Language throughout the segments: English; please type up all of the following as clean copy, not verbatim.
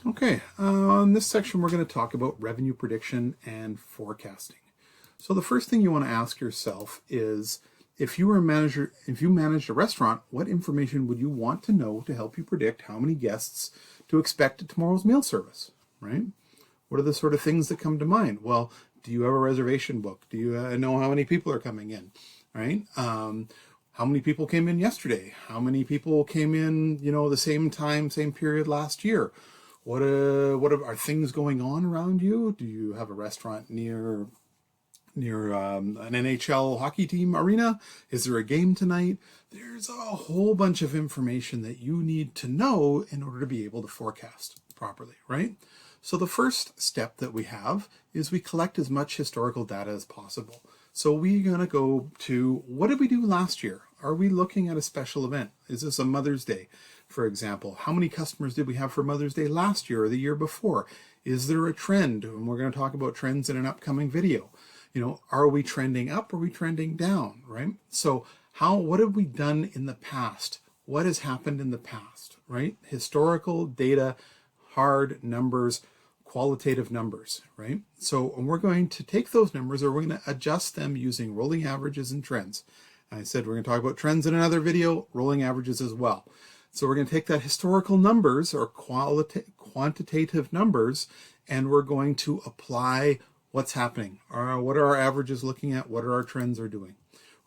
Okay, in this section we're going to talk about revenue prediction and forecasting. So the first thing you want to ask yourself is, if you managed a restaurant, what information would you want to know to help you predict how many guests to expect at tomorrow's meal service, right? What are the sort of things that come to mind? Well, do you have a reservation book? Do you know how many people are coming in, right? How many people came in yesterday? How many people came in, the same time, same period last year? What are things going on around you? Do you have a restaurant near an NHL hockey team arena? Is there a game tonight? There's a whole bunch of information that you need to know in order to be able to forecast properly, right? So the first step that we have is we collect as much historical data as possible. So we're going to go to, what did we do last year? Are we looking at a special event? Is this a Mother's Day, for example? How many customers did we have for Mother's Day last year or the year before? Is there a trend? And we're going to talk about trends in an upcoming video. Are we trending up or are we trending down, right? So what have we done in the past? What has happened in the past, right? Historical data, hard numbers, qualitative numbers, right? So we're going to take those numbers, or we're going to adjust them using rolling averages and trends. And I said we're going to talk about trends in another video, rolling averages as well. So we're going to take that historical numbers or quantitative numbers, and we're going to apply what's happening. What are our averages looking at? What are our trends are doing?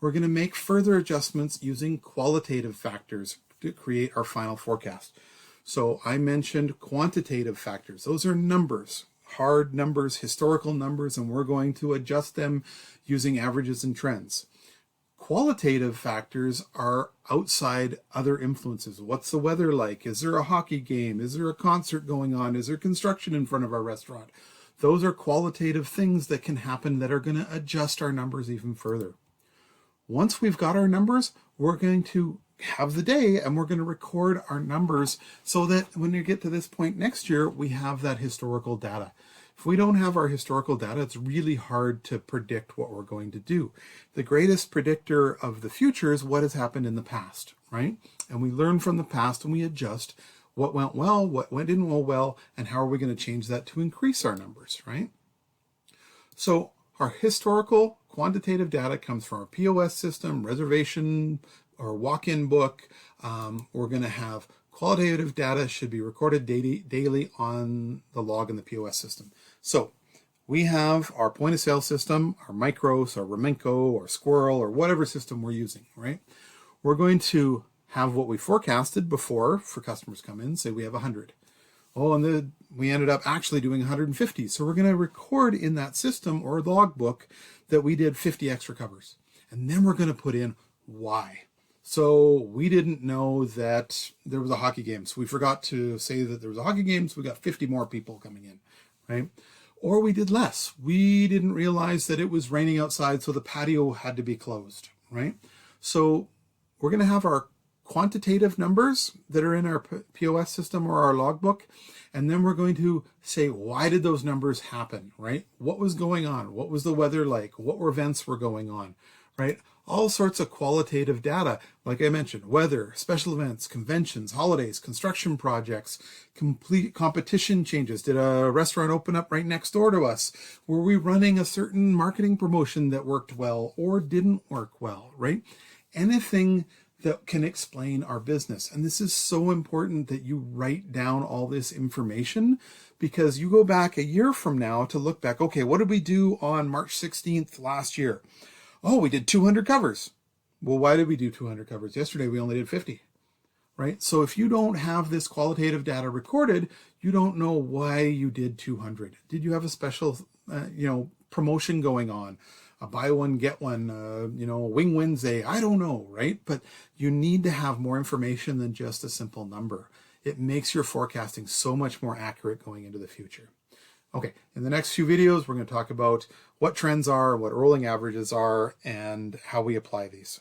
We're going to make further adjustments using qualitative factors to create our final forecast. So I mentioned quantitative factors. Those are numbers, hard numbers, historical numbers, and we're going to adjust them using averages and trends. Qualitative factors are outside other influences. What's the weather like? Is there a hockey game? Is there a concert going on? Is there construction in front of our restaurant? Those are qualitative things that can happen that are going to adjust our numbers even further. Once we've got our numbers, we're going to have the day and we're going to record our numbers so that when you get to this point next year, we have that historical data. If we don't have our historical data, it's really hard to predict what we're going to do. The greatest predictor of the future is what has happened in the past, right? And we learn from the past and we adjust what went well, what didn't go well, and how are we going to change that to increase our numbers, right? So our historical quantitative data comes from our POS system, reservation or walk-in book. We're going to have qualitative data should be recorded daily on the log in the POS system. So we have our point of sale system, our Micros, our Remenko, or Squirrel, or whatever system we're using, right? We're going to have what we forecasted before for customers come in, say we have 100. Oh, and then we ended up actually doing 150. So we're going to record in that system or logbook that we did 50 extra covers. And then we're going to put in why. So we didn't know that there was a hockey game. So we forgot to say that there was a hockey game. So we got 50 more people coming in, right? Or we did less. We didn't realize that it was raining outside, so the patio had to be closed, right? So we're going to have our quantitative numbers that are in our POS system or our logbook. And then we're going to say, why did those numbers happen, right? What was going on? What was the weather like? What events were going on, right? All sorts of qualitative data, like I mentioned, weather, special events, conventions, holidays, construction projects, complete competition changes. Did a restaurant open up right next door to us? Were we running a certain marketing promotion that worked well or didn't work well, right? Anything that can explain our business. And this is so important that you write down all this information, because you go back a year from now to look back, okay, what did we do on March 16th last year? Oh, we did 200 covers. Well, why did we do 200 covers? Yesterday, we only did 50, right? So if you don't have this qualitative data recorded, you don't know why you did 200. Did you have a special, promotion going on? A buy one, get one, Wing Wednesday, I don't know, right? But you need to have more information than just a simple number. It makes your forecasting so much more accurate going into the future. Okay, in the next few videos, we're going to talk about what trends are, what rolling averages are, and how we apply these.